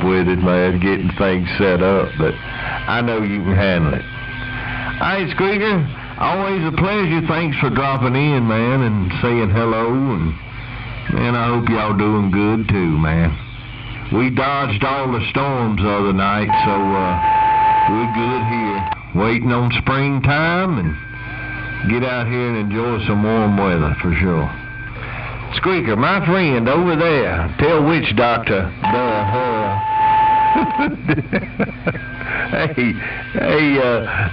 with it, man, getting things set up, but I know you can handle it. Hey, Squeaker, always a pleasure. Thanks for dropping in, man, and saying hello, and, man, I hope y'all doing good, too, man. We dodged all the storms the other night, so we're good here. Waiting on springtime, and get out here and enjoy some warm weather, for sure. Squeaker, my friend over there, tell witch doctor, Hey,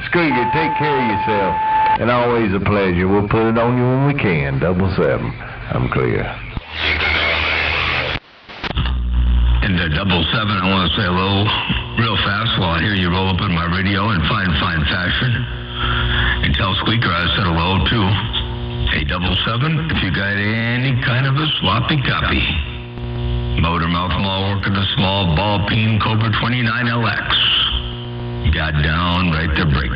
Squeaker, take care of yourself. And always a pleasure. We'll put it on you when we can. 777. I'm clear. And 777, I want to say hello real fast while I hear you roll up in my radio in fine fashion. And tell Squeaker I said hello, too. Hey, 777, if you got any kind of a sloppy copy. Motor mouth mall working a small ball peen Cobra 29LX. Got down right to break.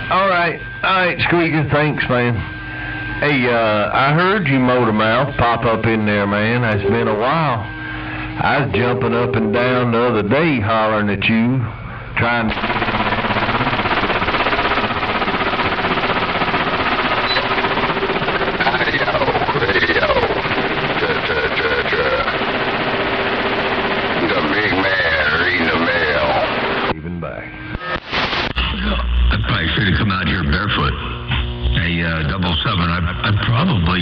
All right, Squeaker, thanks, man. Hey, I heard you, Motor Mouth, pop up in there, man. It's been a while. I was jumping up and down the other day hollering at you, trying to... The big man reading the mail. Even back. I probably should have come out here barefoot. Hey, 777, I probably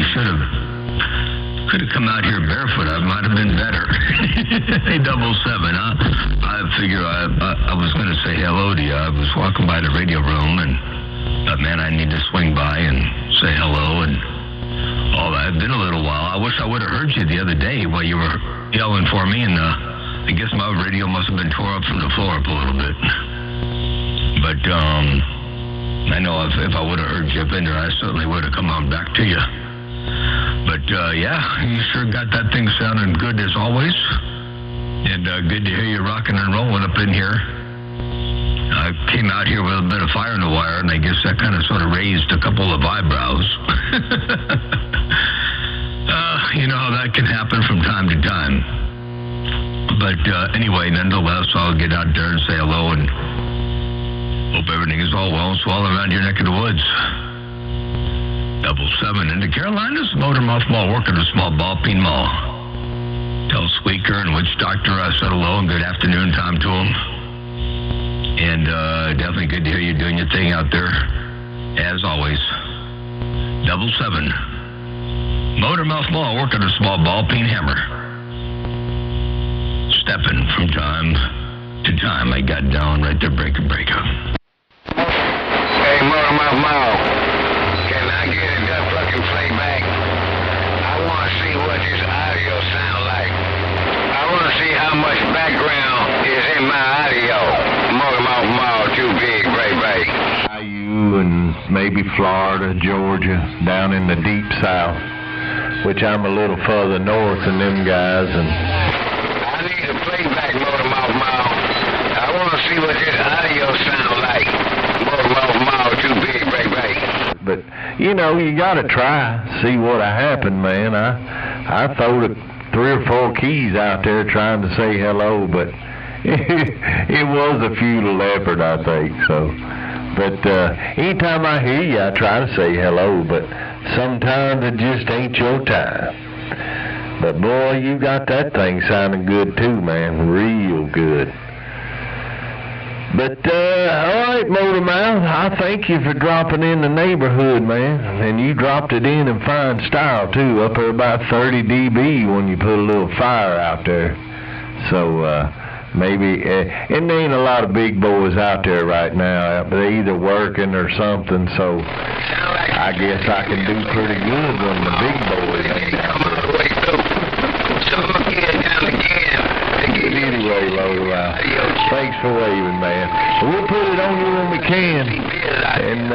could have come out here barefoot. I might have been better. Hey, 777, I figure I was going to say hello to you. I was walking by the radio room and thought, man, I need to swing by and say hello and all that. It's been a little while. I wish I would have heard you the other day while you were yelling for me, and I guess my radio must have been tore up from the floor up a little bit. But I know if I would have heard you up in there, I certainly would have come on back to you. But yeah, you sure got that thing sounding good as always. And good to hear you rocking and rolling up in here. I came out here with a bit of fire in the wire, and I guess that kind of sort of raised a couple of eyebrows. You know how that can happen from time to time. But anyway, nonetheless, I'll get out there and say hello and hope everything is all well and swell around your neck of the woods. 777 in the Carolinas, Motor Mouth Mall working a small ball peen mall. Tell Squeaker and Witch Doctor I said hello and good afternoon time to them. And definitely good to hear you doing your thing out there, as always. 777. Motor Mouth Mall working a small ball peen hammer. Stepping from time to time, I got down right to break. Hey, Motor Mouth Mall, can I get a good fucking playback? I want to see what this audio sound like. I want to see how much background is in my audio. Motor Mouth Mall, too big, Ray. You and maybe Florida, Georgia, down in the deep south, which I'm a little further north than them guys. And I need a playback, Motor Mouth Mall. I want to see what this audio sound like. Motor Mouth Mall, too big, Ray. But, you know, you got to try, see what happened, man. I throwed 3 or 4 keys out there trying to say hello, but it was a futile effort, I think, so. But anytime I hear you, I try to say hello, but sometimes it just ain't your time. But, boy, you got that thing sounding good, too, man, real good. But, all right, Motor Mouth, I thank you for dropping in the neighborhood, man. And you dropped it in fine style, too, up there about 30 dB when you put a little fire out there. So, maybe, and there ain't a lot of big boys out there right now. They're either working or something, so I guess I can do pretty good when the big boys ain't out there. Anyway, Motor Mouth, thanks for waving, man. We'll put it on you when we can, and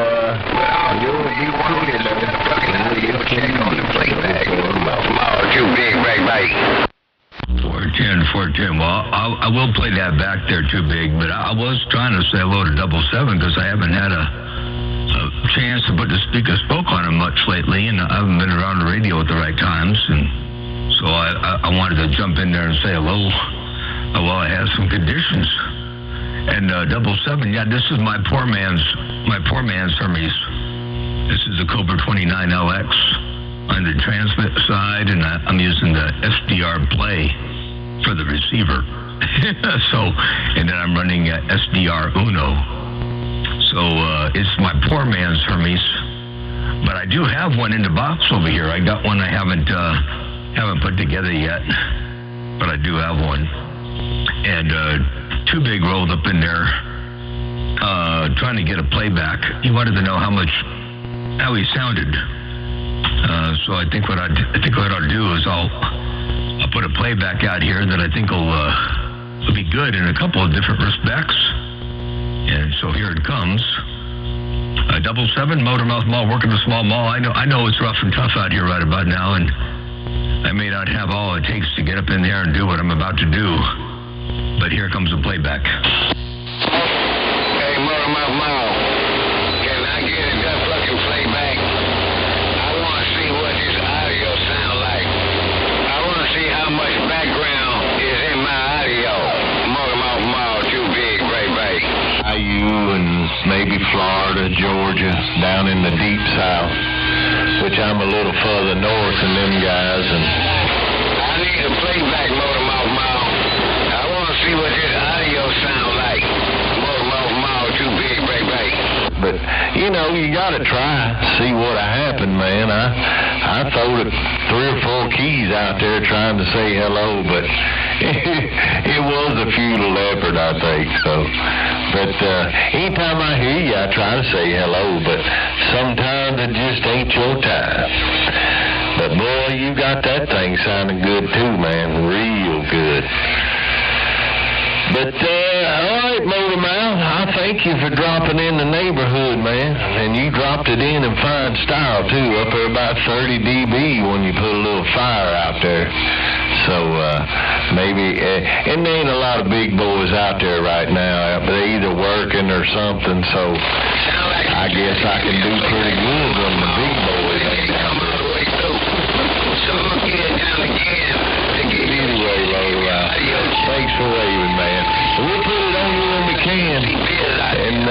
you'll be working, man. We'll check on the playback. Too big, right. 410. Well, I will play that back there, too big, but I was trying to say hello to 777 because I haven't had a chance to put the speaker spoke on him much lately, and I haven't been around at the right times, and so I wanted to jump in there and say hello while I had some conditions. And 777, yeah, this is my poor man's Hermes. This is a Cobra 29LX on the transmit side, and I'm using the SDR Play for the receiver. And then I'm running SDR Uno. So it's my poor man's Hermes. But I do have one in the box over here. I got one I haven't put together yet, but I do have one. And Too Big rolled up in there, trying to get a playback. He wanted to know how he sounded. So I think what I'll do is I'll put a playback out here that I think will be good in a couple of different respects. And so here it comes. 777 Motormouth Mall, working the small mall. I know it's rough and tough out here right about now, and I may not have all it takes to get up in there and do what I'm about to do. But here comes the playback. Hey, Motormouth Mall, can I get that fucking playback? I want to see what this audio sound like. I want to see how much background is in my audio. Motormouth Mall, Too Big, baby. You and maybe Florida, Georgia, down in the deep south, which I'm a little further north than them guys. And I need a playback, Motormouth Mall. I want to see what this audio sound like. Motormouth Mall, Too Big, baby. But you gotta try, see what happened, man. I throwed 3 or 4 keys out there trying to say hello, but it was a futile effort, I think. So, but anytime I hear you, I try to say hello, but sometimes it just ain't your time. But boy, you got that thing sounding good too, man, real good. But, all right, Motormouth, I thank you for dropping in the neighborhood, man. And you dropped it in fine style, too, up there about 30 dB when you put a little fire out there. So, maybe, and there ain't a lot of big boys out there right now, but they're either working or something, so I guess I can do pretty good when the big boys ain't out there. Anyway, Motormouth, thanks for waving, man. We'll put it on you when we can, and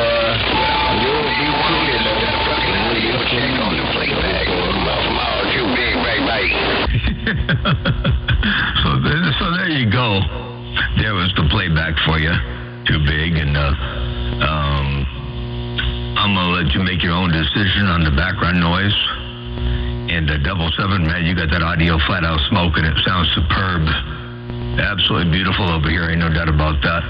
you'll be clear, man. We'll check on the playback. Too Big, baby. So there you go. There was the playback for you. Too Big, and I'm gonna let you make your own decision on the background noise. And 777, man, you got that audio flat out smoking. It sounds superb. Absolutely beautiful over here. Ain't no doubt about that.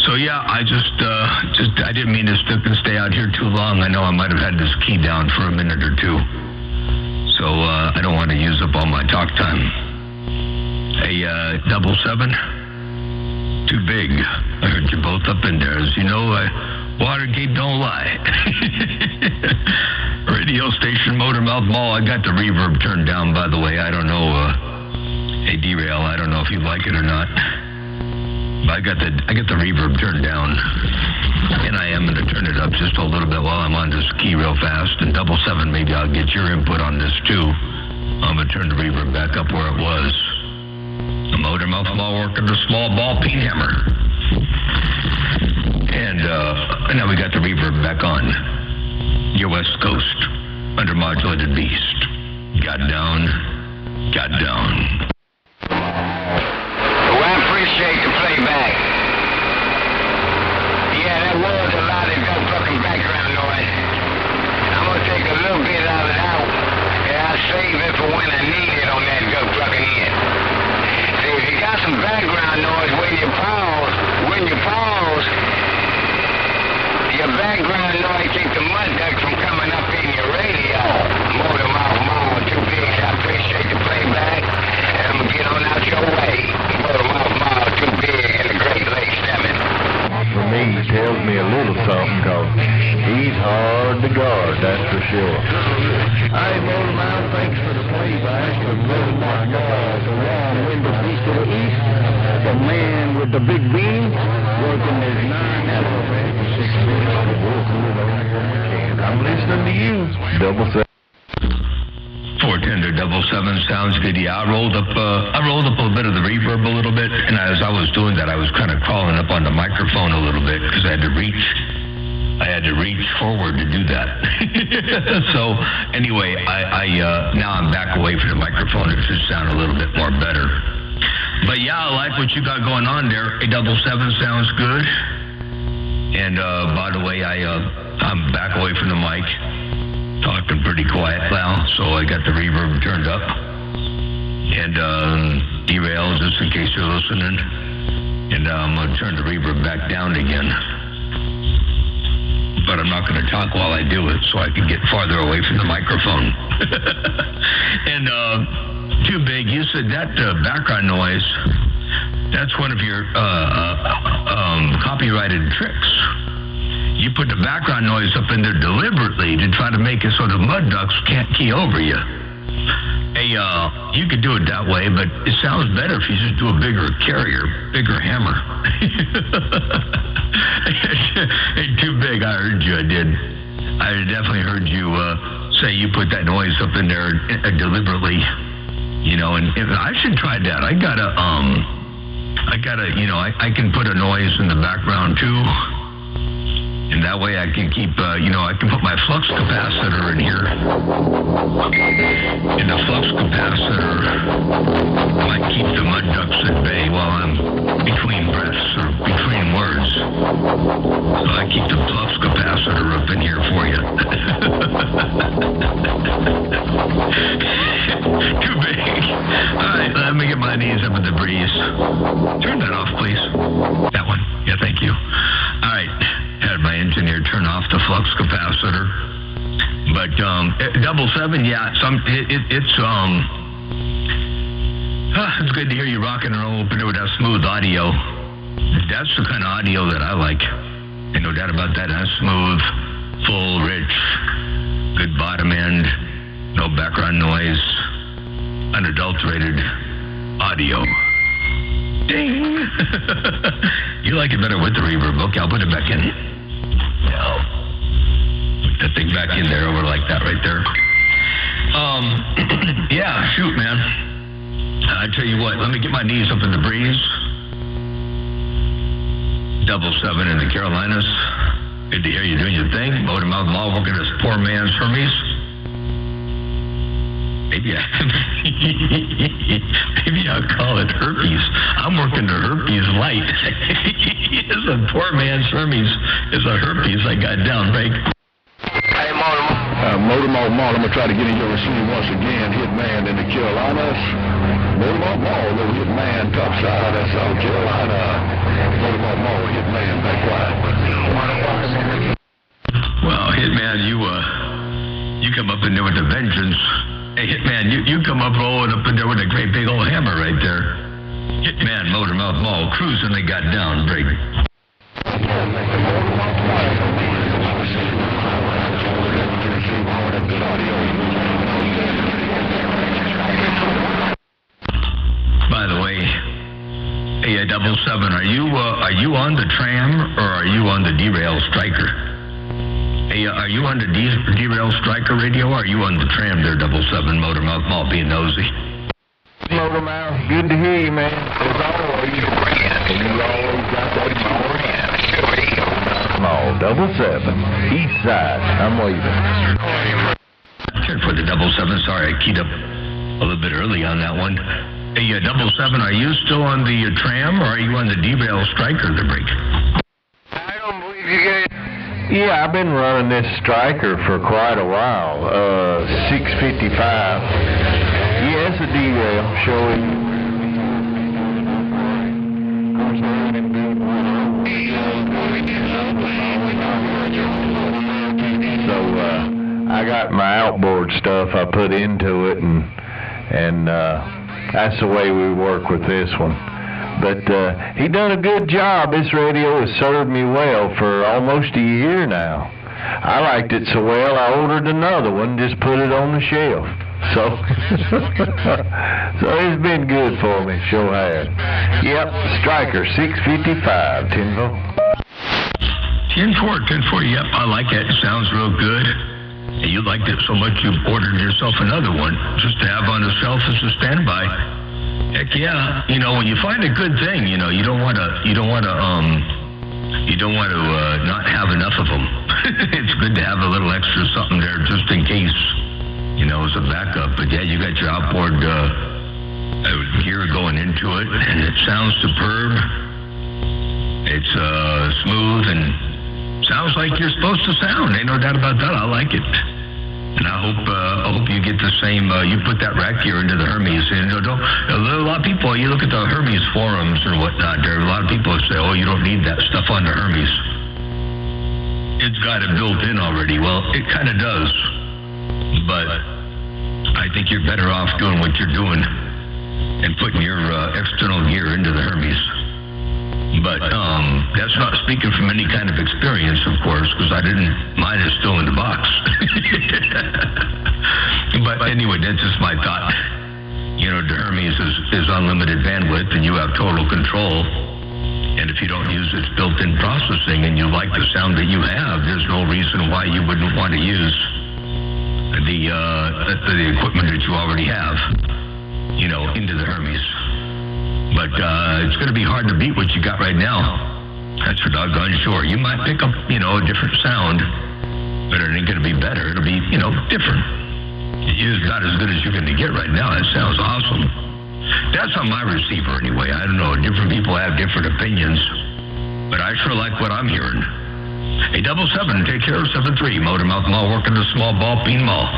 So yeah, I I didn't mean to stay out here too long. I know I might have had this key down for a minute or two. So I don't want to use up all my talk time. Hey, 777, Too Big. I heard you both up in there. As you know, Watergate don't lie. Radio station, Motormouth Mall. I got the reverb turned down, by the way. I don't know. Hey, Derail, I don't know if you like it or not. But I got the reverb turned down, and I am going to turn it up just a little bit while I'm on this key real fast. And 777, maybe I'll get your input on this too. I'm going to turn the reverb back up where it was. The Motormouth Mall working the small ball peen hammer. And now we got the reverb back on. Your West Coast, under modulated beast. Got down. Well, I appreciate the playback. Yeah, that was a lot of that fucking background noise. I'm gonna take a little bit of it out, and I'll save it for when I need it on that good fucking end. See, if you got some background noise when you pause, your background noise keeps the mud ducks from coming up in your radio. Motormouth Mall, Too Big. I appreciate the playback, and I'm gonna get on out your way. Motormouth Mall, Too Big, and the Great Lakes Stemming. For me, he tells me a little something, cause he's hard to guard, that's for sure. Hey, Motormouth, thanks for the playback. Oh my God, the warm wind of east to the east. The man with the big beam working his 9 elevator. I'm listening to you. 777. bartender 77 sounds good. Yeah, I rolled up a bit of the reverb a little bit, and as I was doing that, I was kind of crawling up on the microphone a little bit because I had to reach forward to do that. So anyway, I now I'm back away from the microphone. It should sound a little bit more better. But yeah, I like what you got going on there. A 77 sounds good. And by the way, I'm back away from the mic, talking pretty quiet now, so I got the reverb turned up. And derail, just in case you're listening. And I'm going to turn the reverb back down again. But I'm not going to talk while I do it, so I can get farther away from the microphone. And Too Big, you said that background noise, that's one of your copyrighted tricks. You put the background noise up in there deliberately to try to make it so the mud ducks can't key over you. Hey, you could do it that way, but it sounds better if you just do a bigger carrier, bigger hammer. Hey, Too Big, I heard you, I did. I definitely heard you say you put that noise up in there deliberately, you know, and I should try that. I can put a noise in the background too. And that way I can keep, I can put my flux capacitor in here. And the flux capacitor might keep the mud ducks at bay while I'm between breaths or between words. So I keep the flux capacitor up in here for you. Too Big. All right, let me get my knees up in the breeze. Turn that off, please. That one. Yeah, thank you. All right. Had my engineer turn off the flux capacitor. But 77, yeah, it's good to hear you rocking and rolling with that smooth audio. That's the kind of audio that I like. Ain't no doubt about that. That's smooth, full, rich, good bottom end, no background noise, unadulterated audio. Ding! You like it better with the reverb. Okay, I'll put it back in. Put that thing back in there over like that right there. Yeah, shoot, man. I tell you what, let me get my knees up in the breeze. 77 in the Carolinas. Good to hear you doing your thing. Motor Mouth Mall working as poor man's Hermes. Maybe I'll call it herpes. I'm working the herpes light. It's a poor man's Hermes. It's a herpes I got down, right? Hey, Motor Mall, I'm going to try to get in your receiver once again. Hitman in the Carolinas. Motor Mall, little Hitman, topside, that's South Carolina. Motor Mall, Hitman, back wide. Well, Hitman, you come up in there with a vengeance. Hey, Hitman, you come up rolling up in there with a great big old hammer right there. Hitman, Motor Mouth Mall, cruising, they got down, break. By the way, hey, 77, are you on the tram or are you on the derail striker? Hey, are you on the derail striker radio or are you on the tram there, 77, Motor Mouth Mall, being nosy? Motor Mouth, good to hear you, man. As always, you always got that Mall, 77, east side, I'm waving. Turn for the 77, sorry, I keyed up a little bit early on that one. Hey, 77, are you still on the tram or are you on the derail striker, the break? I don't believe you guys. Yeah, I've been running this striker for quite a while. 655. Yeah, it's a derail. Showing. So I got my outboard stuff I put into it, and that's the way we work with this one. But he done a good job. This radio has served me well for almost a year now. I liked it so well, I ordered another one, just put it on the shelf. So, so it's been good for me, sure has. Yep, Striker 655, 10-4. 10-4, yep, I like it. Sounds real good. And you liked it so much you ordered yourself another one just to have on the shelf as a standby. Heck yeah. You know, when you find a good thing, you know, you don't want to not have enough of them. It's good to have a little extra something there just in case, you know, as a backup. But yeah, you got your outboard gear going into it, and it sounds superb. It's smooth and sounds like you're supposed to sound. Ain't no doubt about that. I like it. And I hope you get the same. You put that rack gear into the Hermes. And a lot of people, you look at the Hermes forums and whatnot. There are a lot of people that say, "Oh, you don't need that stuff on the Hermes. It's got it built in already." Well, it kind of does, but I think you're better off doing what you're doing and putting your external gear into the Hermes. But that's not speaking from any kind of experience, of course, because mine is still in the box. But anyway, that's just my thought. You know, the Hermes is unlimited bandwidth, and you have total control. And if you don't use its built-in processing and you like the sound that you have, there's no reason why you wouldn't want to use the equipment that you already have, you know, into the Hermes. But it's going to be hard to beat what you got right now. That's for doggone sure. You might pick up, you know, a different sound, but it ain't going to be better. It'll be, you know, different. It's not as good as you're going to get right now. That sounds awesome. That's on my receiver anyway. I don't know. Different people have different opinions, but I sure like what I'm hearing. Hey, 77, take care of 73. Motormouth Mall, working the small ball peen mall.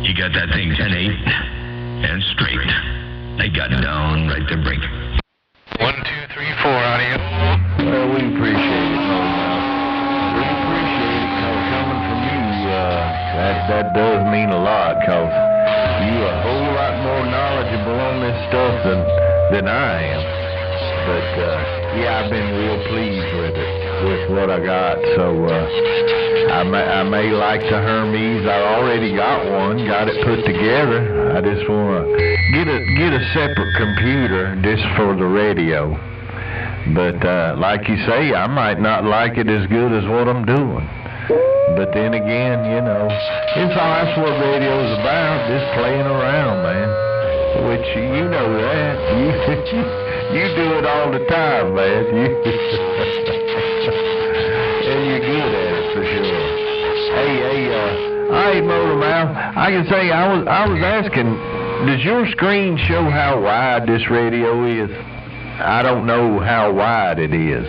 You got that thing 10-8 and straight. They got it down right there, break. 1, 2, 3, 4 audio. Well, we appreciate it, Motormouth. We appreciate it, cause coming from you, that does mean a lot, cause you a whole lot more knowledgeable on this stuff than I am. But yeah, I've been real pleased with what I got. So I may like the Hermes. I already got one, got it put together. I just want to get a separate computer just for the radio. But like you say, I might not like it as good as what I'm doing. But then again, you know, that's what radio's about, just playing around, man. Which you know that. You do it all the time, man. And you're good at it for sure. Hey, Motormouth, I can say I was asking, does your screen show how wide this radio is? I don't know how wide it is,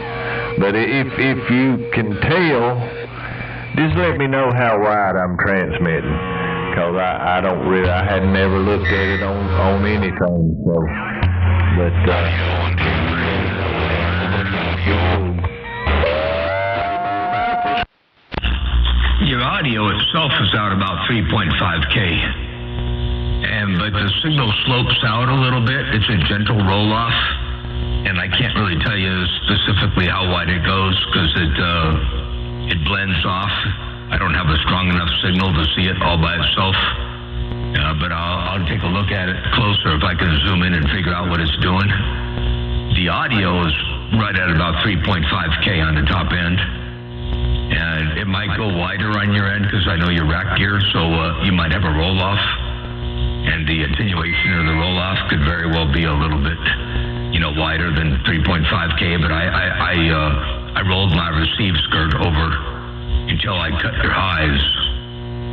but if you can tell, just let me know how wide I'm transmitting, cause I don't really, I had never looked at it on anything, so, but your audio itself is out about 3.5K. But the signal slopes out a little bit. It's a gentle roll-off, and I can't really tell you specifically how wide it goes because it blends off. I don't have a strong enough signal to see it all by itself, but I'll take a look at it closer if I can zoom in and figure out what it's doing. The audio is right at about 3.5K on the top end, and it might go wider on your end because I know your rack gear, so you might have a roll-off. And the attenuation of the roll-off could very well be a little bit, you know, wider than 3.5K. But I rolled my receive skirt over until I cut your highs,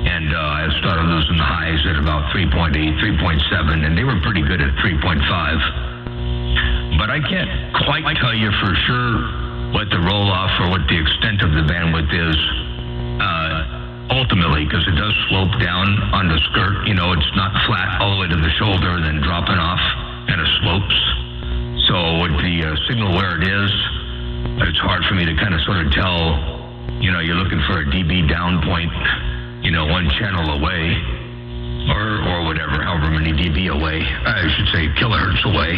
and I started losing the highs at about 3.8, 3.7, and they were pretty good at 3.5. But I can't quite tell you for sure what the roll-off or what the extent of the bandwidth is. Ultimately, because it does slope down on the skirt, you know, it's not flat all the way to the shoulder and then dropping off, and it slopes. So with the signal where it is, it's hard for me to kind of sort of tell, you know, you're looking for a dB down point, you know, one channel away, or whatever, however many dB away, I should say kilohertz away.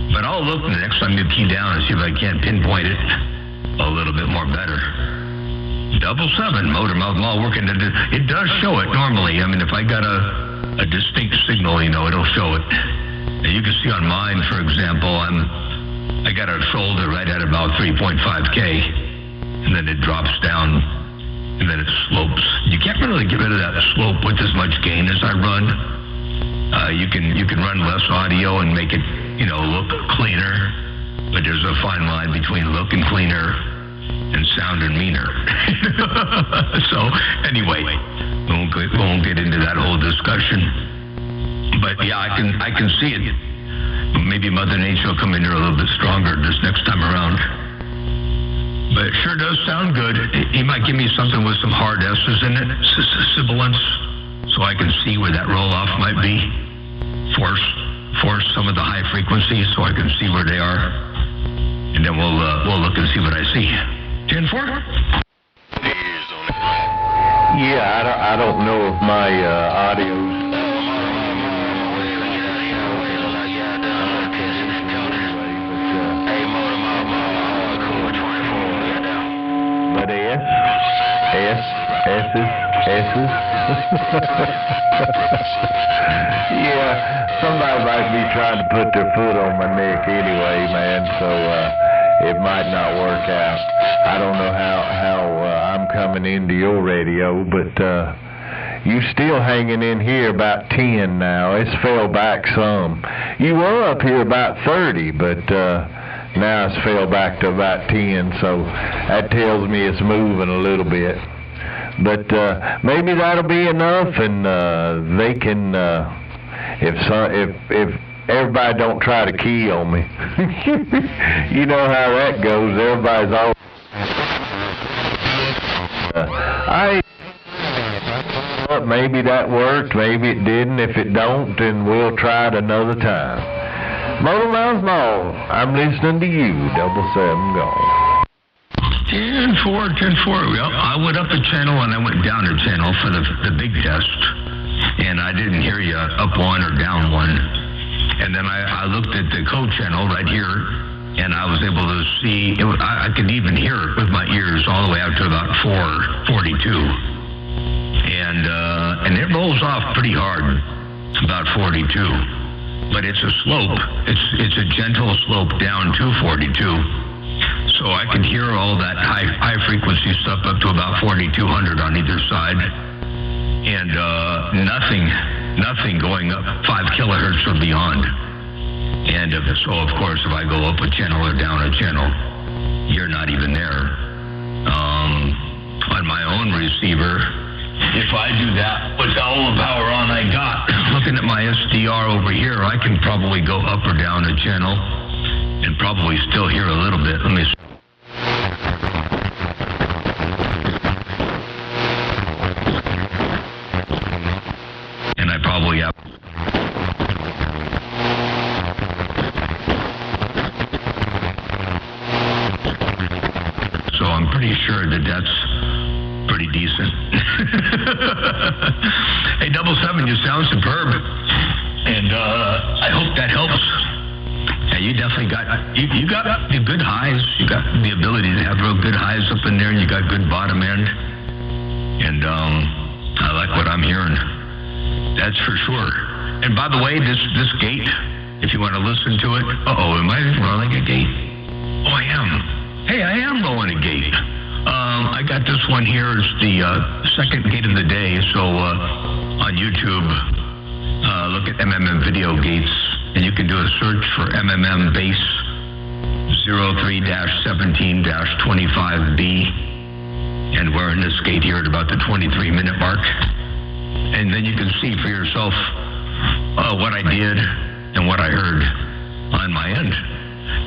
But I'll look the next time you key down and see if I can't pinpoint it a little bit more better. 77, Motormouth Mall working. It does show it normally. I mean, if I got a distinct signal, you know, it'll show it. And you can see on mine, for example, I got a shoulder right at about 3.5K, and then it drops down and then it slopes. You can't really get rid of that slope with as much gain as I run. You can run less audio and make it, look cleaner, but there's a fine line between looking cleaner and sounding meaner. So anyway, we won't get into that whole discussion. But yeah, I can see it. Maybe Mother Nature will come in here a little bit stronger this next time around. But it sure does sound good. He might give me something with some hard S's in it, sibilance, so I can see where that roll-off might be. Force some of the high frequencies so I can see where they are. And then we'll look and see what I see. 10-4? Yeah, I don't know if my audio. But S's. Yeah, somebody might be trying to put their foot on my neck anyway, man, so it might not work out. I don't know how I'm coming into your radio, but you still hanging in here about 10 now. It's fell back some. You were up here about 30, but now it's fell back to about 10, so that tells me it's moving a little bit. But maybe that'll be enough, and they can, if everybody don't try to key on me. You know how that goes. Everybody's all. Maybe that worked, maybe it didn't. If it don't, then we'll try it another time. Motormouth Mall, I'm listening to you, 777 gone. 10-4. Well, I went up a channel and I went down a channel for the big test, and I didn't hear you up one or down one. And then I looked at the code channel right here, and I was able to see. I could even hear it with my ears all the way out to about 442. And it rolls off pretty hard, about 42. But it's a slope. It's a gentle slope down to 42. So I can hear all that high frequency stuff up to about 4,200 on either side, and nothing going up 5 kilohertz or beyond. And so of course, if I go up a channel or down a channel, you're not even there. On my own receiver, if I do that with all the power on I got, looking at my SDR over here, I can probably go up or down a channel and probably still hear a little bit. Let me see. And I probably have. So I'm pretty sure that that's pretty decent. Hey, 777, you sound superb. And I hope that helps. Yeah, you definitely got the good highs. You got the ability to have real good highs up in there, and you got good bottom end. And I like what I'm hearing. That's for sure. And by the way, this gate, if you want to listen to it, am I rolling a gate? Oh, I am. Hey, I am rolling a gate. I got this one here. It's the second gate of the day. So on YouTube, look at MMM Video Gates, and you can do a search for MMM Base 03-17-25B. And we're in this gate here at about the 23-minute mark. And then you can see for yourself what I did and what I heard on my end.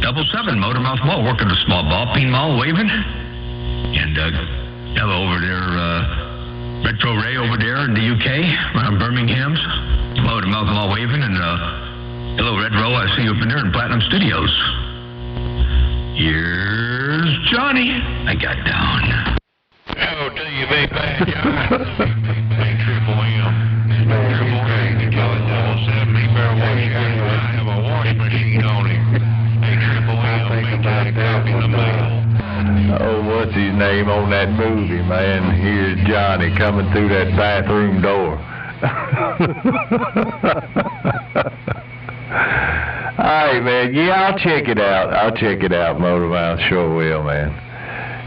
777 Motormouth Mall, working a small ball peen mall, waving. And hello over there, Retro Ray over there in the UK, around Birmingham's. Motormouth Mall waving, and hello Red Row, I see you up in there in Platinum Studios. Here's Johnny. I got down. Oh, do you be bad, John? Hey, Triple M. Triple M, you call it 777. He better wash your hands. I have a wash machine on him. Hey, Triple M, make that a copy in the mail. Oh, what's his name on that movie, man? Here's Johnny coming through that bathroom door. All right, man. Yeah, I'll check it out. Motormouth. Sure will, man.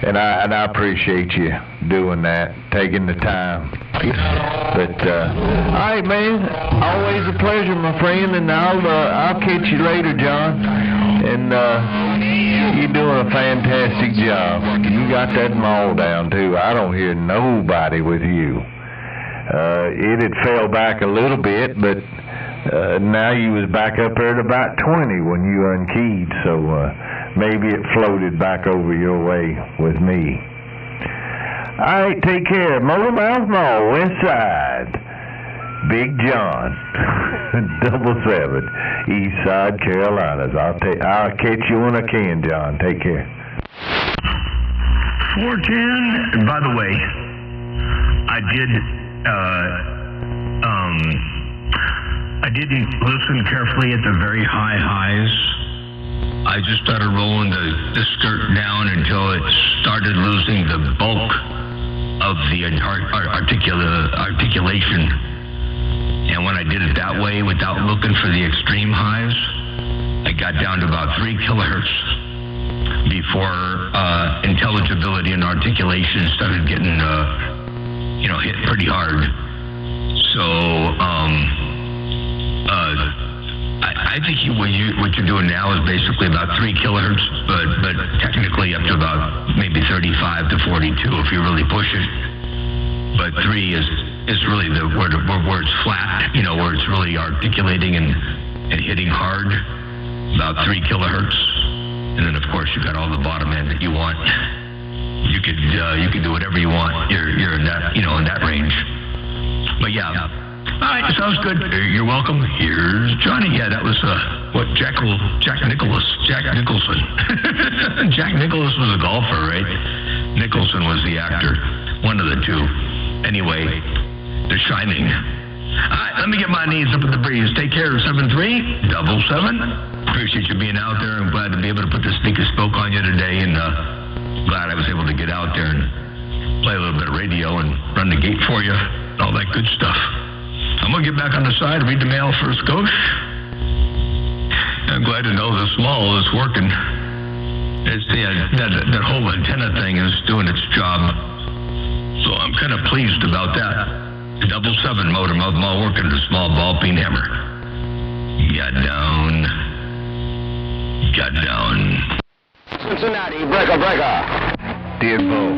And I appreciate you doing that, taking the time. But all right, man. Always a pleasure, my friend. And I'll catch you later, John. And you're doing a fantastic job. You got that mall down too. I don't hear nobody with you. It had fell back a little bit, but now you was back up there at about 20 when you unkeyed. So maybe it floated back over your way with me. All right, take care. Motormouth Mall, West Side. Big John, 77, East Side, Carolinas. I'll catch you when I can, John. Take care. 410. By the way, I didn't listen carefully at the very high highs. I just started rolling the skirt down until it started losing the bulk of the articulation. And when I did it that way, without looking for the extreme highs, I got down to about 3 kilohertz before intelligibility and articulation started getting, hit pretty hard. So I think what you're doing now is basically about 3 kilohertz, but technically up to about maybe 35 to 42 if you really push it. But 3 is really where it's flat, where it's really articulating and hitting hard, about 3 kilohertz. And then of course you got all the bottom end that you want. You could do whatever you want. You're in that in that range. But yeah. All right, sounds good. You're welcome. Here's Johnny. Yeah, that was Jack Nicklaus. Jack Nicholson. Jack Nicklaus was a golfer, right? Nicholson was the actor. One of the two. Anyway, The Shining. All right, let me get my knees up in the breeze. Take care. 7377. Appreciate you being out there. I'm glad to be able to put the sneaker spoke on you today, and glad I was able to get out there and play a little bit of radio and run the gate for you. All that good stuff. I'm going to get back on the side, read the mail for a skosh. I'm glad to know the small is working. It's that whole antenna thing is doing its job. So I'm kind of pleased about that. 77 motor mouth mall working the small ball peen hammer. Got down. Cincinnati, breaker. Dear Bo.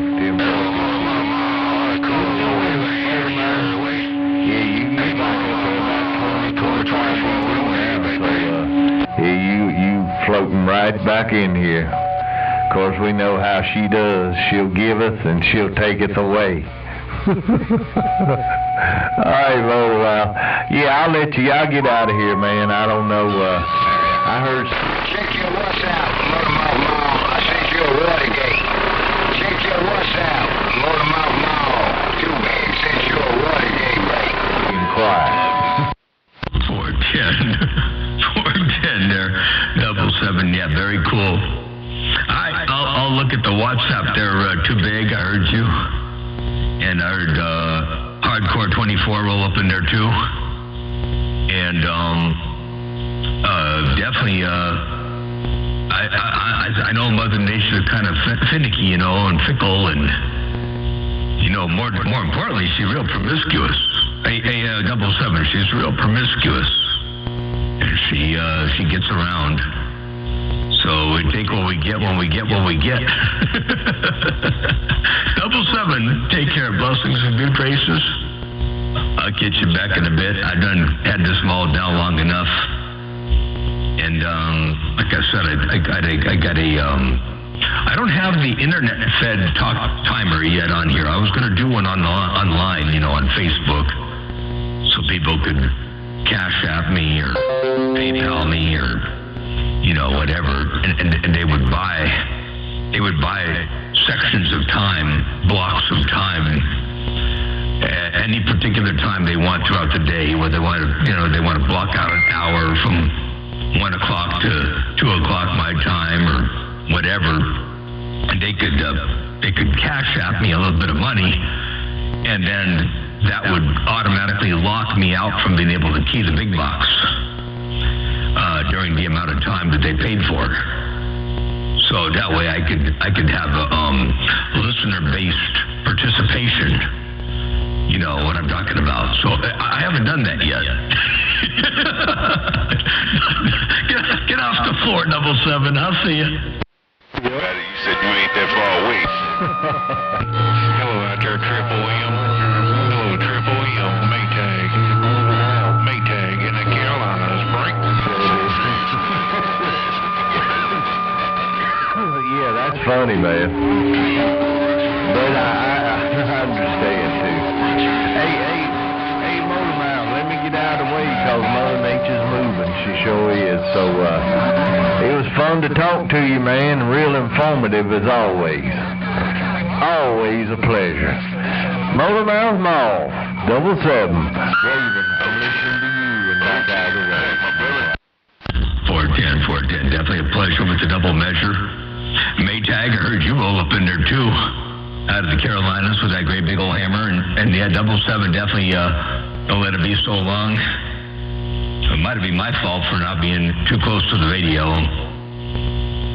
You floating right back in here. Of course, we know how she does. She'll give us and she'll take us away. All right, Mo. I'll let you. I'll get out of here, man. I don't know. I heard. Check your WhatsApp, Motormouth Mall. I sent you a Watergate. Check your WhatsApp, Motormouth Mall. Too bad. Sent you a Watergate, right? Inquire. 410 there, 77. Yeah, very cool. I'll look at the WhatsApp there. Too big. I heard you, and I heard Hardcore 24 roll up in there too, and definitely. I know Mother Nature is kind of finicky, and fickle, and more importantly, she's real promiscuous. A 77. She's real promiscuous. She gets around. So we take what we get when we get what we get. 77. Take care. Blessings and good graces. I'll get you back in a bit. I done had this mall down long enough. And like I said, I don't have the internet fed talk timer yet on here. I was going to do one online, on Facebook, so people could Cash App me or PayPal me or whatever, and they would buy sections of time, blocks of time, any particular time they want throughout the day, where they want to block out an hour from 1 o'clock to 2 o'clock my time or whatever, and they could Cash App me a little bit of money, and then that would automatically lock me out from being able to key the big box during the amount of time that they paid for. So So that way I could have a listener-based participation. You know what I'm talking about. So I haven't done that yet. Get off the floor, 77. I'll see you. You said you ain't that far away. Hello out there, Triple M. Hello, Triple M. Maytag in the Carolinas. Break. Yeah, that's funny, man. But I understand, too. Hey, Motor Mouth, let me get out of the way, because Mother Nature's moving. She sure is. So, it was fun to talk to you, man. Real informative as always. Always a pleasure. Motor Mouth Mall, 77. Raven, I'm listening to you and not out of the way. 410. Definitely a pleasure with the double measure. Maytag, I heard you roll up in there, too. Out of the Carolinas with that great big old hammer, and yeah, 77 definitely don't let it be so long. It might have been my fault for not being too close to the radio,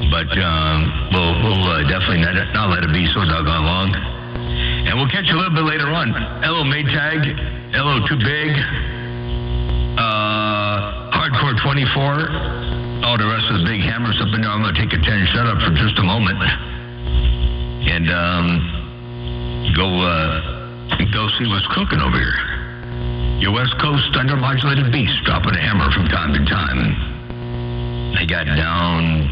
but we'll definitely not let it be so doggone long. And we'll catch you a little bit later on. Hello, Maytag. Hello, Too Big. Hardcore 24. All the rest of the big hammers up in there. I'm going to take a 10 shut up for just a moment. And go see what's cooking over here. Your West Coast undermodulated beast dropping a hammer from time to time. They got down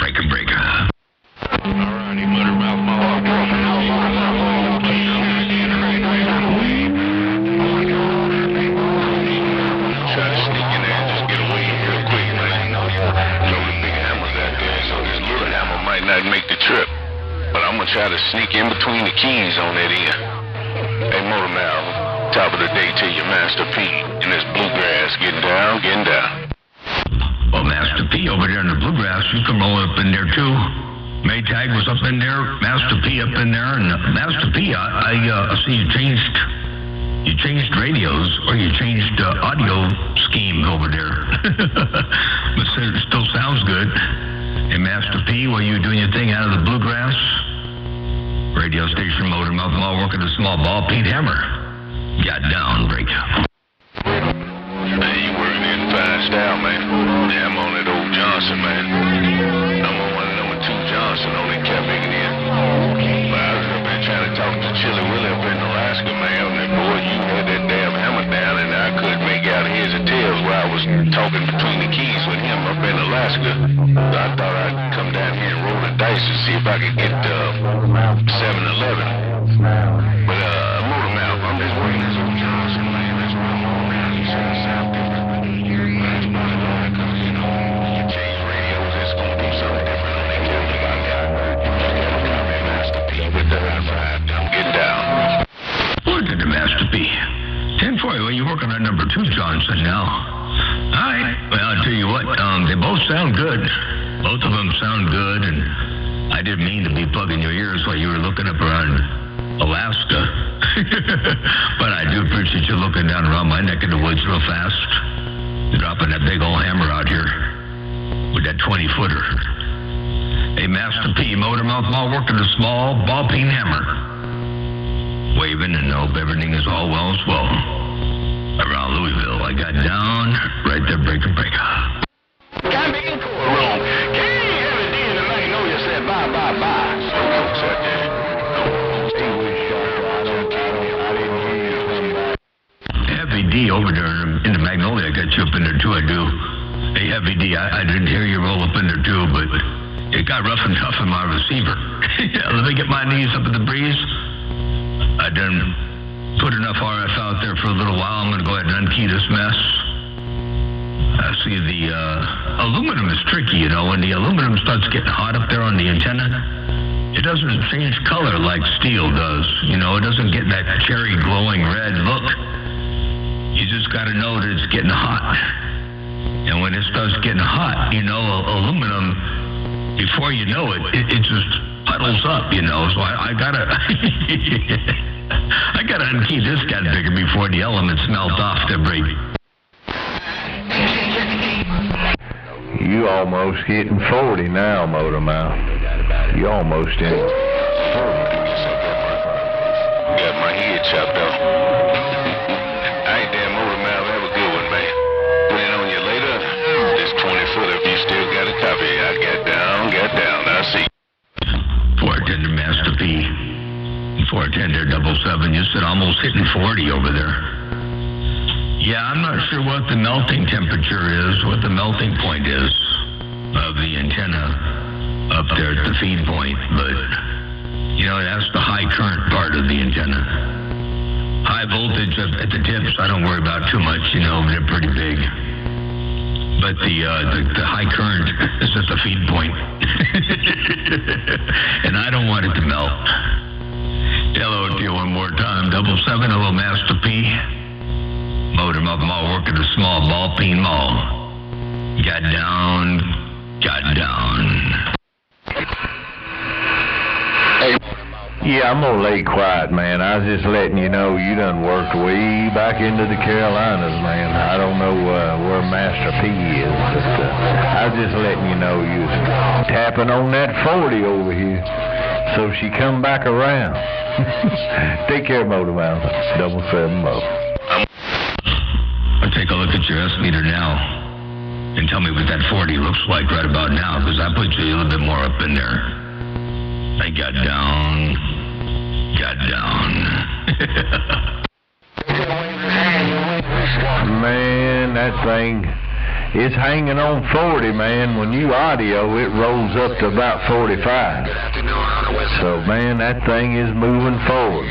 breaker. Alrighty, Buttermouth Mall. Try to sneak in there and just get away real quick, man. So the big hammer's out there, so this little hammer might not make the trip. But I'm gonna try to sneak in between the keys on that end. Hey, Motor Mouth, top of the day to your Master P in this bluegrass, getting down. Well, Master P over there in the bluegrass, you can roll up in there too. Maytag was up in there, Master P up in there, and Master P, I see you changed radios, or you changed audio schemes over there. But it still sounds good. Hey, Master P, while you doing your thing out of the bluegrass, radio station Motor Mouth Mall working a small ball peen hammer. Got down break. Hey, you working in fine style, man. Yeah, I'm on that old Johnson, man. I'm on one of number 2 Johnson on that kept making in. But I was up there trying to talk to Chili Willie up in Alaska, man. And boy, you had that damn hammer down, and I couldn't make out heads or tails where I was talking between the keys with him up in Alaska. So I thought I'd come down here and roll the dice to see if I could get 7-Eleven. But Motor Mouth, I'm just working this old Johnson, man. That's where I'm on now. You see the sound different. That's why I love it, 'cause, you know, you change radios, it's gonna do something different on that camera. I got Master P with the high five. I'm getting down. Word to the Master P. 10-4, well, you're working on number 2 Johnson now. All right. Well, I'll tell you what, they both sound good. Both of them sound good, and I didn't mean to be plugging your ears while you were looking up around Alaska. But I do appreciate you looking down around my neck of the woods real fast, dropping that big old hammer out here with that 20-footer. Hey, Master P, Motor Mouth Mall working a small ball peen hammer. Waving and hope everything is all well as well. Around Louisville, I got down right there, breaker. Got me in court room. Can't have a D in the Magnolia said bye. Some folks out there. Heavy D over there in the Magnolia, I got you up in there too, I do. Hey, Heavy D, I didn't hear you roll up in there too, but it got rough and tough in my receiver. Let me get my knees up in the breeze. I done put enough RF out there for a little while. I'm going to go ahead and unkey this mess. I see the aluminum is tricky, you know. When the aluminum starts getting hot up there on the antenna, it doesn't change color like steel does. You know, it doesn't get that cherry glowing red look. You just got to know that it's getting hot. And when it starts getting hot, you know, aluminum, before you know it, it just puddles up, you know. So I gotta I gotta unkey this cat bigger before the elements melt off the break. You almost hitting 40 now, Motor Mouth. You almost in 40. Got my head chopped off. I ain't damn Motor Mouth. Have a good one, man. Put it on you later. This 20-footer, if you still got a copy. I got down. I see. Ford Tender Master P. Ford Tender 77. You said almost hitting 40 over there. Yeah, I'm not sure what the melting temperature is, what the melting point is of the antenna up there at the feed point, but, you know, that's the high current part of the antenna. High voltage at the tips, I don't worry about too much, you know, they're pretty big. But the high current is at the feed point. And I don't want it to melt. Hello to you one more time, 77, hello Master P. Motor Mouth Mall, working a small ball peen mall. Got down. Yeah, I'm gonna lay quiet, man. I was just letting you know you done worked way back into the Carolinas, man. I don't know where Master P is, but I was just letting you know you was tapping on that 40 over here, so she come back around. Take care, Motor Mouth. 77 Mo. I'll take a look at your S-meter now and tell me what that 40 looks like right about now, because I put you a little bit more up in there. I got down. Man, that thing is hanging on 40, man. When you audio, it rolls up to about 45. So, man, that thing is moving forward.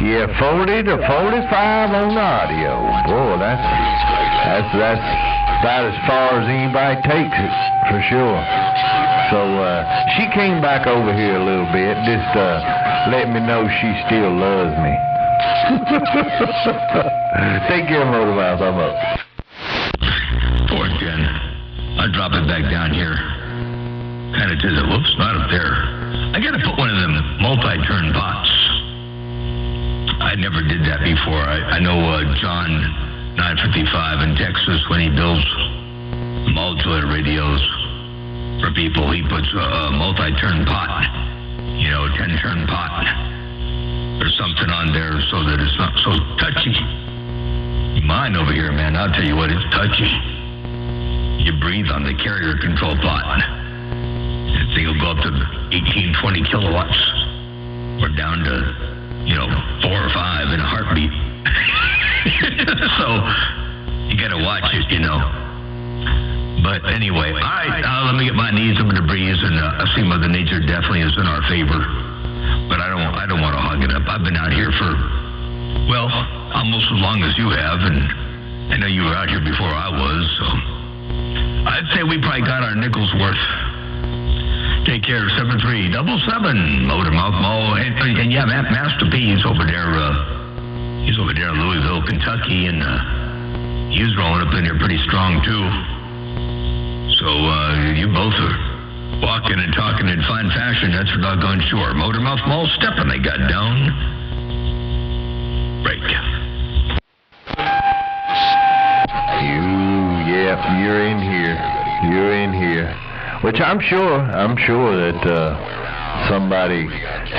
Yeah, 40 to 45 on audio. Boy, that's about as far as anybody takes it, for sure. So, she came back over here a little bit, just let me know she still loves me. Take care, Motor Mouth. I'm up. Ford 10. I'll drop it back down here. Kind of did it. Whoops, not up there. I got to put one of them multi-turn pots. I never did that before. I know John 955 in Texas, when he builds modular radios for people, he puts a multi-turn pot, you know, a 10-turn pot or something on there so that it's not so touchy. Mine over here, man, I'll tell you what, it's touchy. You breathe on the carrier control pot. That thing will go up to 18, 20 kilowatts. Or down to, you know, 4 or 5 in a heartbeat. So, you gotta watch it, you know. But anyway, all right, let me get my knees up in the breeze, and I see Mother Nature definitely is in our favor. But I don't want to hog it up. I've been out here for, well, almost as long as you have, and I know you were out here before I was, so I'd say we probably got our nickels worth. Take care, 7377, Motor Mouth Mall, and yeah, Master P, he's over there in Louisville, Kentucky, and he's rolling up in there pretty strong too. So you both are walking and talking in fine fashion, that's for doggone sure. Motor Mouth Mall stepping, they got down. Break. You're in here. Which I'm sure that somebody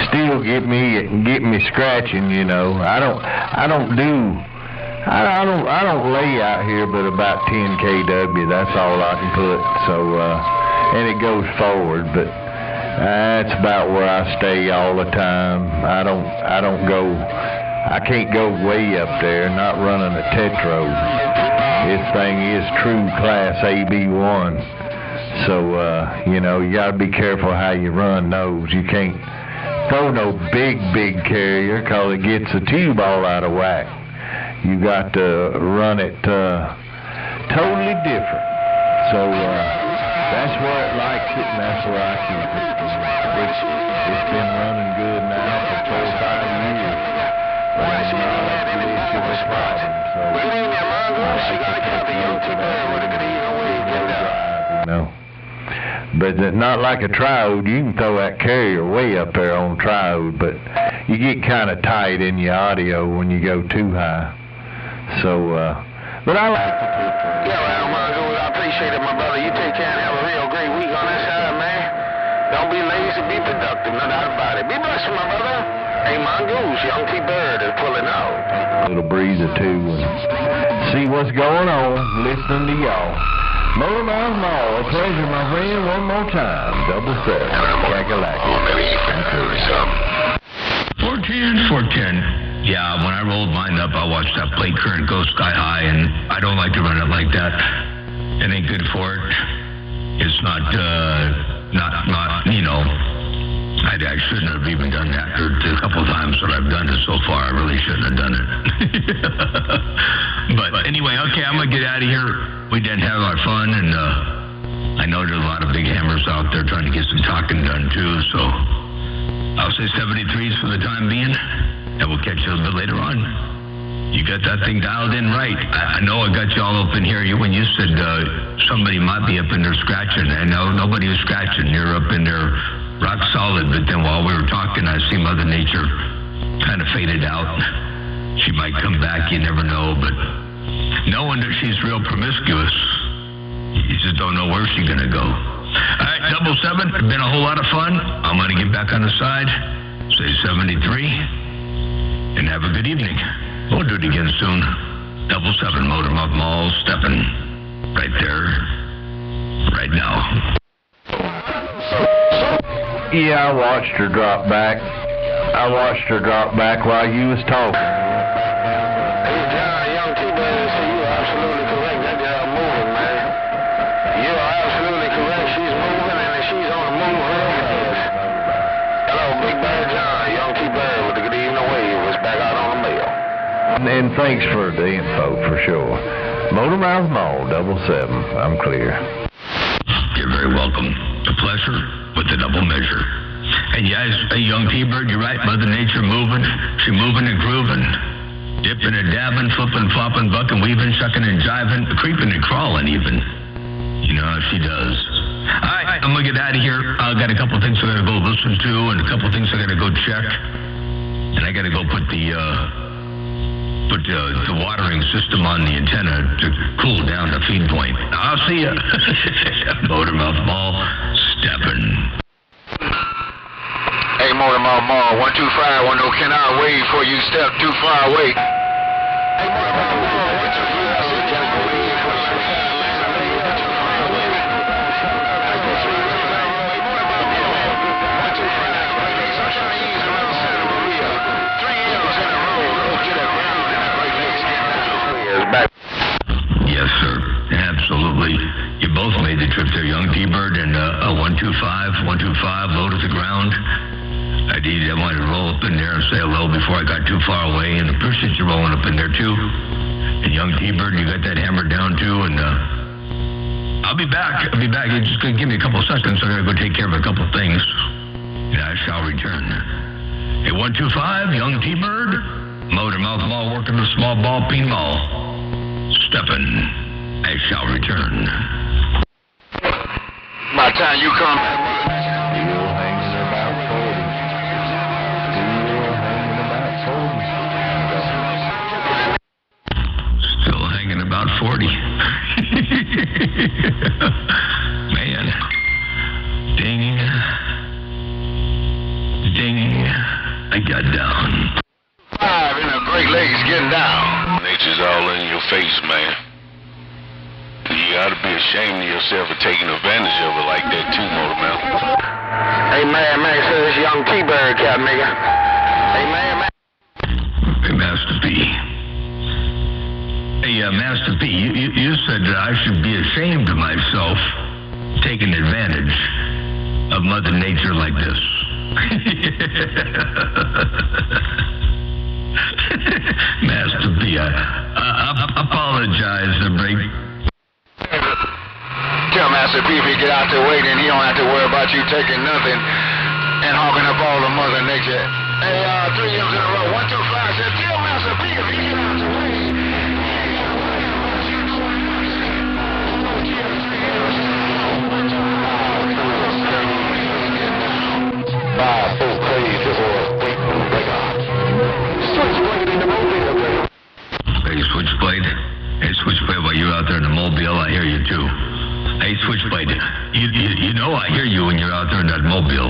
still get me scratching, you know. I don't lay out here but about 10 kW. That's all I can put. So and it goes forward, but that's about where I stay all the time. I can't go way up there, not running a Tetro. This thing is true class AB1. So, you know, you got to be careful how you run those. You can't throw no big carrier because it gets the tube all out of whack. You got to run it totally different. So, that's where it likes it, and that's where I keep it. It's been running good now for 4 or 5 years. But it's not like an issue of a problem. So, I like to take note of that. You know. But it's not like a triode. You can throw that carrier way up there on triode, but you get kind of tight in your audio when you go too high. So, But I like to too. Yeah, well, Mongoose, I appreciate it, my brother. You take care and have a real great week on this side, man. Don't be lazy, be productive, no doubt about it. Be blessed, my brother. Hey, Mongoose, Young T-Bird is pulling out. Little breather too, and see what's going on, listening to y'all. Motor Mouth Mall, a pleasure, my friend, one more time. 777, Kakalaki. Oh, maybe you can do something. 410. Yeah, when I rolled mine up, I watched that plate current go sky high, and I don't like to run it like that. It ain't good for it. It's not, you know, I shouldn't have even done that. There's a couple of times that I've done it so far, I really shouldn't have done it. But anyway, okay, I'm going to get out of here. We didn't have our fun, and I know there's a lot of big hammers out there trying to get some talking done, too, so I'll say 73s for the time being, and we'll catch you a little bit later on. You got that thing dialed in right. I know I got you all up in here when you said somebody might be up in there scratching. I know nobody was scratching. You're up in there rock solid, but then while we were talking, I see Mother Nature kind of faded out. She might come back, you never know, but knowing that she's real promiscuous, you just don't know where she's going to go. All right, 777, it's been a whole lot of fun. I'm going to get back on the side, say 73, and have a good evening. We'll do it again soon. 777 Motor Mouth Mall, stepping right there, right now. Yeah, I watched her drop back. I watched her drop back while you was talking. Hey, John, Young T-Bird, so you are absolutely correct. That girl moving, man. You are absolutely correct. She's moving, and she's on the move real fast. Hello, Big Bird John, Young T-Bird with the good evening wave was back out on the mail. And thanks for the info, for sure. Motor Mouth Mall, 777. I'm clear. You're very welcome. A pleasure with the double measure. And yes, a Young T-Bird, you're right. Mother Nature moving. She moving and grooving. Dipping and dabbing, flipping, flopping, bucking, weaving, shucking and jiving, creeping and crawling even. You know how she does. All right, I'm going to get out of here. I got a couple things I got to go listen to and a couple things I got to go check. And I got to go put the watering system on the antenna to cool down the feed point. I'll see ya. Motor Mouth Mall, stepping. Hey, Motor Mouth Mall, 125, 10 Canal Way before you step too far away. Hey, Motor Mouth Mall, 125, sit down away before you step too far away. Yes, sir. Absolutely. You both made the trip there, Young T-Bird, and 125 low to the ground. I wanted to roll up in there and say hello before I got too far away, and appreciate you rolling up in there, too. And Young T-Bird, you got that hammered down, too, and I'll be back. You're just going to give me a couple seconds. I'm going to go take care of a couple things, and I shall return. Hey, 125, Young T-Bird, Motor Mouth Mall, working the small ball peen mall. Steppin', I shall return. By the time you come back, Still hanging about 40. Still hanging about 40. Still hanging about 40. Man. Ding. Ding. I got down. five in the Great Lakes getting down. Nature's all in your face, man. You ought to be ashamed of yourself for taking advantage of it like that too, Motor Mouth. Hey, man, says it's Young T-Bird, cat nigga. Hey, man. Hey, Master P. Hey, Master P, you said that I should be ashamed of myself taking advantage of Mother Nature like this. Master P, I apologize, Brady. Tell Master P if he get out the way, then he don't have to worry about you taking nothing and hogging up all the Mother Nature. Hey, 3 M's in a row. 125 said, tell Master P if he get out the way. Hey, Switchblade. out there in the Mobile. I hear you too. Hey, Switchblade, you know I hear you when you're out there in that Mobile.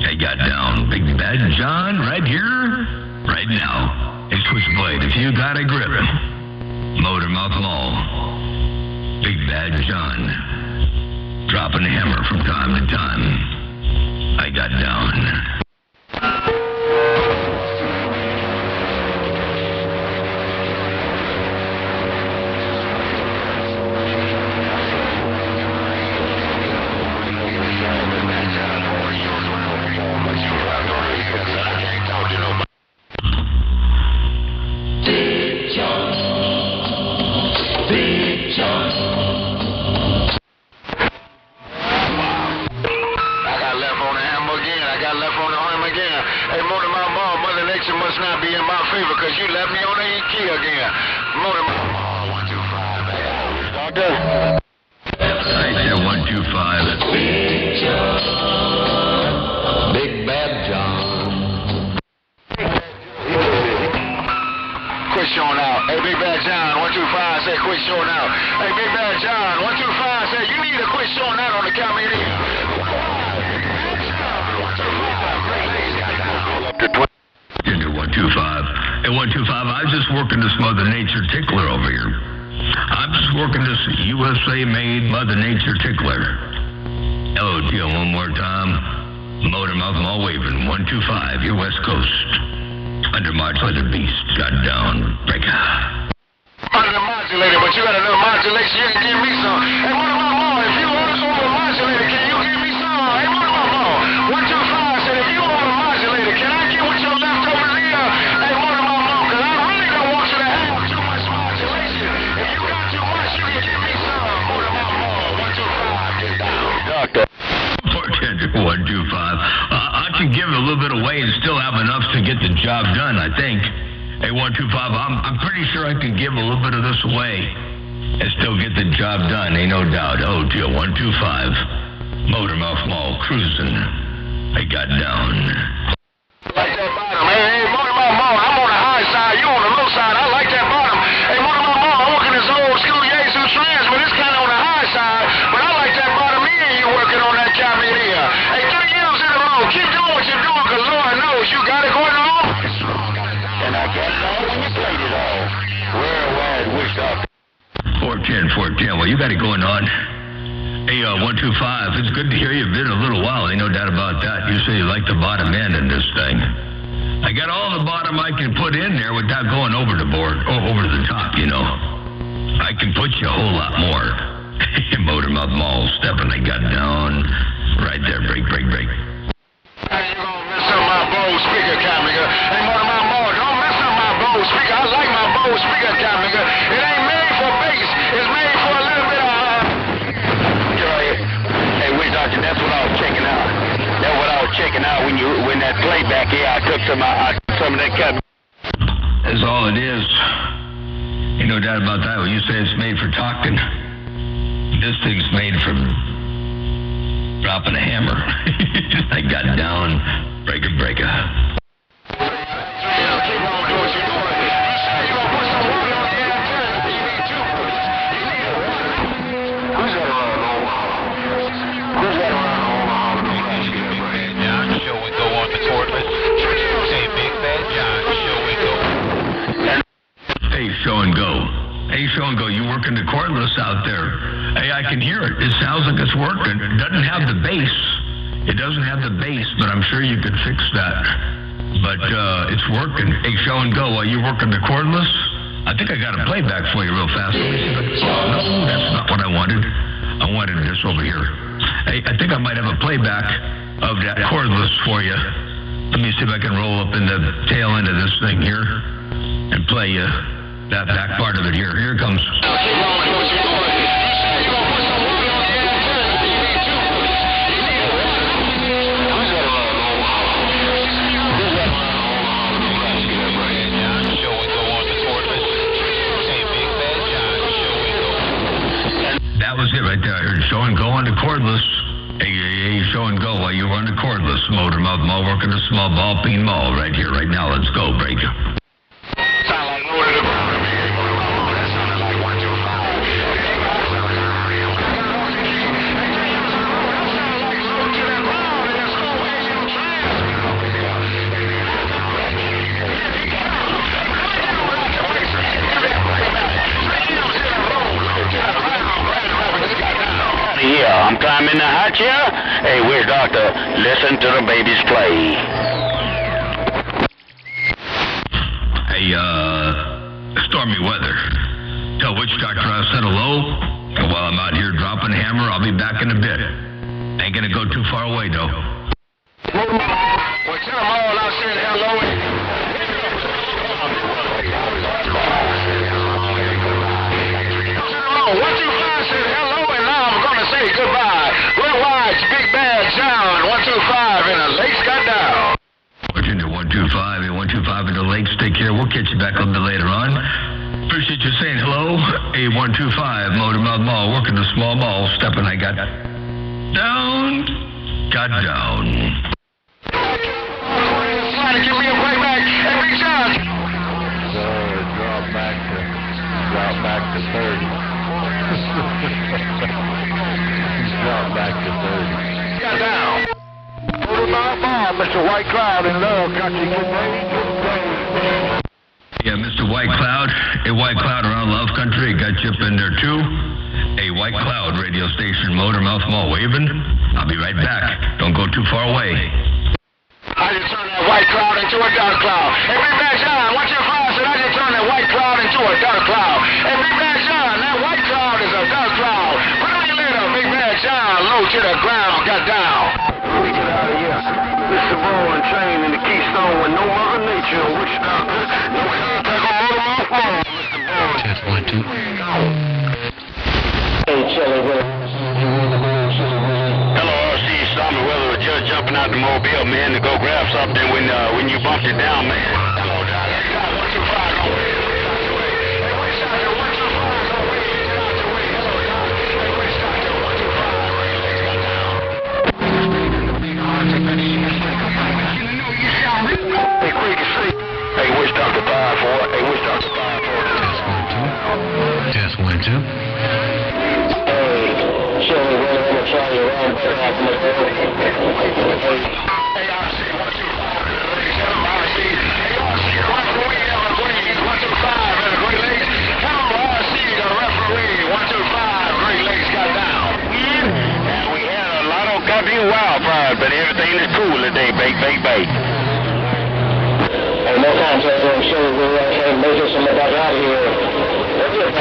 I got down. Big Bad John right here, right now. Hey, Switchblade, if you got a grip, Motormouth Mall, Big Bad John, dropping a hammer from time to time. I got down. Must not be in my favor because you left me on the EQ again. Motormouth Mall, 125, baby. Doctor? I said 125. Big Bad John. Quit showing out. Hey, Big Bad John, 125, say quit showing out. Hey, Big Bad John, 125, say you need to quit showing out on the camera. Into 125. Hey, 125, I was just working this Mother Nature tickler over here. I'm just working this USA-made Mother Nature tickler. Hello to you one more time. Motormouth Mall waving, 125, your West Coast. Under modulated beast, got down, breaker. Under modulated, but you got enough modulation, you can give me some. Hey, Motormouth Mall, if you over modulated, can you give me some? Hey, Motormouth Mall, 125 said if you over modulated, can I get with your leftovers here? Hey, Motormouth Mall, because I really don't want you to have too much modulation. If you got too much, you can give me some. Motormouth Mall, 125, get down. Doctor. 125. I can give a little bit away and still have enough to get the job done, I think. Hey, 125, I'm pretty sure I can give a little bit of this away and still get the job done, ain't no doubt. Oh, dear, 125. Motormouth Mall, cruising. I got down. Like that bottom. Hey, Motormouth Mall, I'm on the high side, you on the low side. I like that bottom. Hey, Motormouth Mall, I'm working this old school Yaesu trans, but it's kind of on the high side. But I like that bottom end you working on that cabinet here. Hey, 3 years in a row. Keep doing what you're doing, because Lord knows you got it going on. And I got it all when you played it all. Where was which doctor? 410. Well, you got it going on. Hey, 125, it's good to hear you've been a little while. Ain't no doubt about that. You say you like the bottom end in this thing. I got all the bottom I can put in there without going over the board, or over the top, you know. I can put you a whole lot more. Motormouth Mall stepping, I got down. Right there, break. Hey, you gonna mess up my Bose speaker cabinet. Hey, Motormouth Mall, don't mess up my Bose speaker. I like my Bose speaker cabinet. It ain't made for bass. It's made for a little bit of... Hey, which doctor? That's what I was checking out. That's what I was checking out when that playback here. I took some of that cut. That's all it is. Ain't no doubt about that. When you say it's made for talking, this thing's made from dropping a hammer. I got down, breaker. Hey, show and go. You working the cordless out there? Hey, I can hear it. It sounds like it's working. It doesn't have the bass. But I'm sure you could fix that. But it's working. Hey, show and go. While you working the cordless, I think I got a playback for you real fast. No, that's not what I wanted. I wanted this over here. Hey, I think I might have a playback of that cordless for you. Let me see if I can roll up in the tail end of this thing here and play you that back part of it here. Here it comes. That was it right there. I heard show and go on the cordless. Hey, show and go while you were on the cordless. Motormouth Mall working a small ball peen mall right here, right now. Let's go, break. Sound like Lord of the Ground. That sounded like 125. I'm climbing the high chair. Hey, where's Doctor? Listen to the babies play. Hey, stormy weather. Tell which doctor I said hello. And while I'm out here dropping the hammer, I'll be back in a bit. Ain't gonna go too far away, though. Well, tell them all I said hello. Tell them all 125 said hello, and now I'm gonna say goodbye. Worldwide's Big Bad Sound 125, and the lakes got down. Virginia 125 and 125 in the lakes. Take care. We'll catch you back a little bit later on. Appreciate you saying hello. A125, Motor Mouth Mall, working the small mall. Stepping, I got down. Got down. Trying to give me a break back every shot. Drop back to 30. Drop back to 30. Got down. Motor Mouth Mall, Mr. White Cloud in love, got you good day. Yeah, Mr. White Cloud. A White Cloud around Love Country. Got you up in there, too. A White Cloud radio station, Motor Mouth Mall, waving. I'll be right back. Don't go too far away. I just turned that white cloud into a dark cloud. Hey, Big Bad John, 125 said I just turned that white cloud into a dark cloud. Hey, Big Bad John, that white cloud is a dark cloud. Put on your later, Big Bad John, low to the ground, got down. We get out of here. Mr. Ball and Train in the Keystone with no Mother Nature and Witch Doctor. No contact on Motor Mouth Mall. Mr. Ball. Test 1, 2. Hey, Chili, Hello, RC. Stormy weather was just jumping out the mobile, man, to go grab something when you bumped it down, man. Hello, Doctor. 125 on way. Hey, Witch Doctor, 125 on way. Get out the way. Hello, Doctor. Hey, Witch Doctor, 125. Hey, quick and see. Hey, Witch Doctor 5-4. Hey, Witch Doctor 5-4. Test 1, 2. Chili, we're going to try you around. Hey, RC, 125. RC. Hey, RC, the referee, Great 125 in the Great Lakes. Tell them RC, the referee, 125, Great Lakes got down. And we had a lot of goddamn wildfires, but everything is cool today, bake. Hey, no contact on Chili, we're going to make us some back out of here. What's going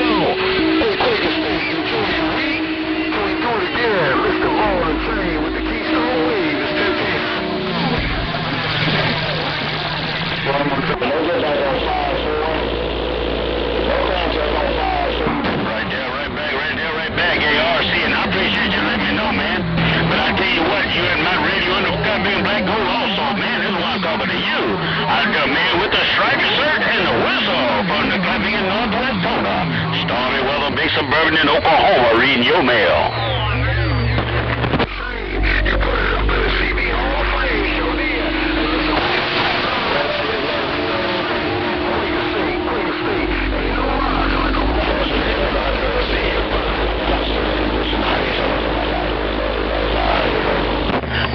on? Hey, quick and see. Can we do it again? Mr. Ball and Train with the Keystone Wave. It's 10-10. No contact on 5-4. No contact on 5-4. Right there, right back, ARC, and I appreciate you letting me know, man. But I tell you what, you had my radio on the goddamn black gold also, man. This is why I'm talking to you. I got a man with the striped shirt and the whistle from the goddamn Northwest corner. Stormy weather, big suburban in Oklahoma, reading your mail. You put it up in the CB Hall of Fame, show there.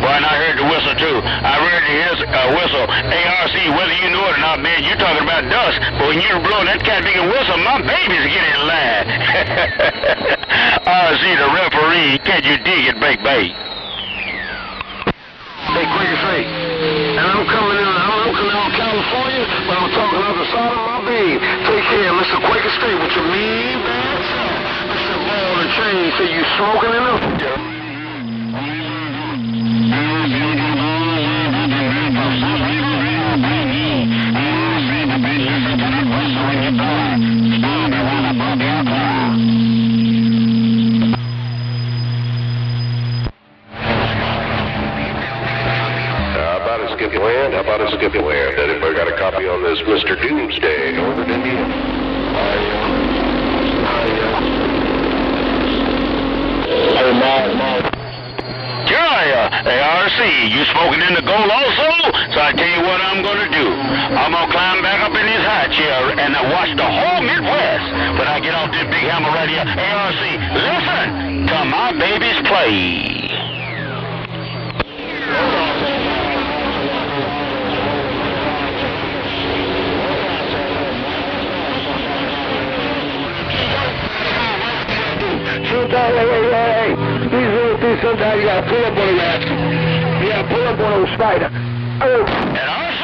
Boy, and I heard the whistle too. I heard his whistle. ARC, whether you know it or not, man, you're talking about dust. But when you're blowing that cat big whistle, my baby's getting in line. RC, the referee, can you dig it, Big Bay? Hey, quick and see. And I'm coming out California, but I'm talking out the side of my beam. Take care, Mr. Quaker State, with your mean bad self. Mr. Ball and Chain, say you smoking in them? How about a skip land? Anybody got a copy on this Mr. Doomsday, Northern Indian? ARC, you smoking in the gold also? So I tell you what I'm gonna do. I'm gonna climb back up in this high chair and watch the whole Midwest when I get off this big hammer right here. ARC, listen to my babies play. hey. These little things, sometimes you gotta pull up on a rascal. You gotta pull up on a spider. Oh. And RC,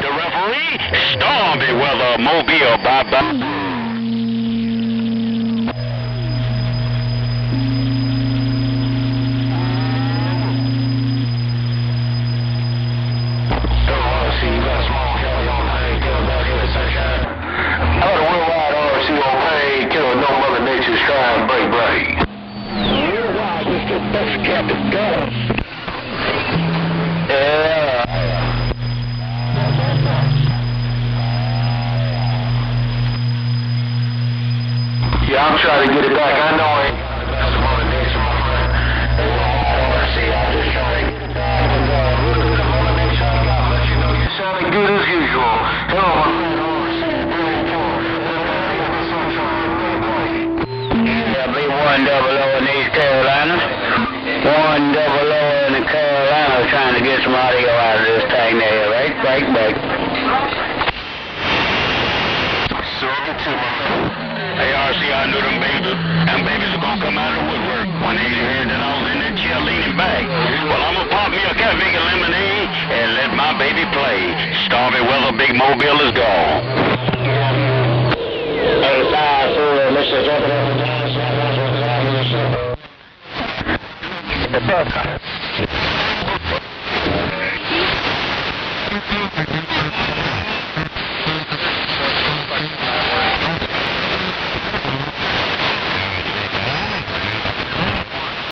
the referee, Stormy Weather Mobile, bye-bye. Captain God. Yeah, I'm trying to get it back. I know I ain't got some other days from my friend. See, I'm just trying to get it back. And a little bit of motivation I got. Let you know you sounding good as usual. Hello, my friend. Yeah, B100 in East Carolina. 100 in the Carolinas trying to get some audio out of this thing there. Right. Silver 2, my friend. Hey, RC, I knew them babies. Them babies are gonna come out of the woodwork when they hear that I was in that chair leaning back. Well, I'm gonna pop me a cafe of lemonade and let my baby play. Stormy Weather, Big Mobile is gone. Hey, sorry, for Mr. Jumping up and down.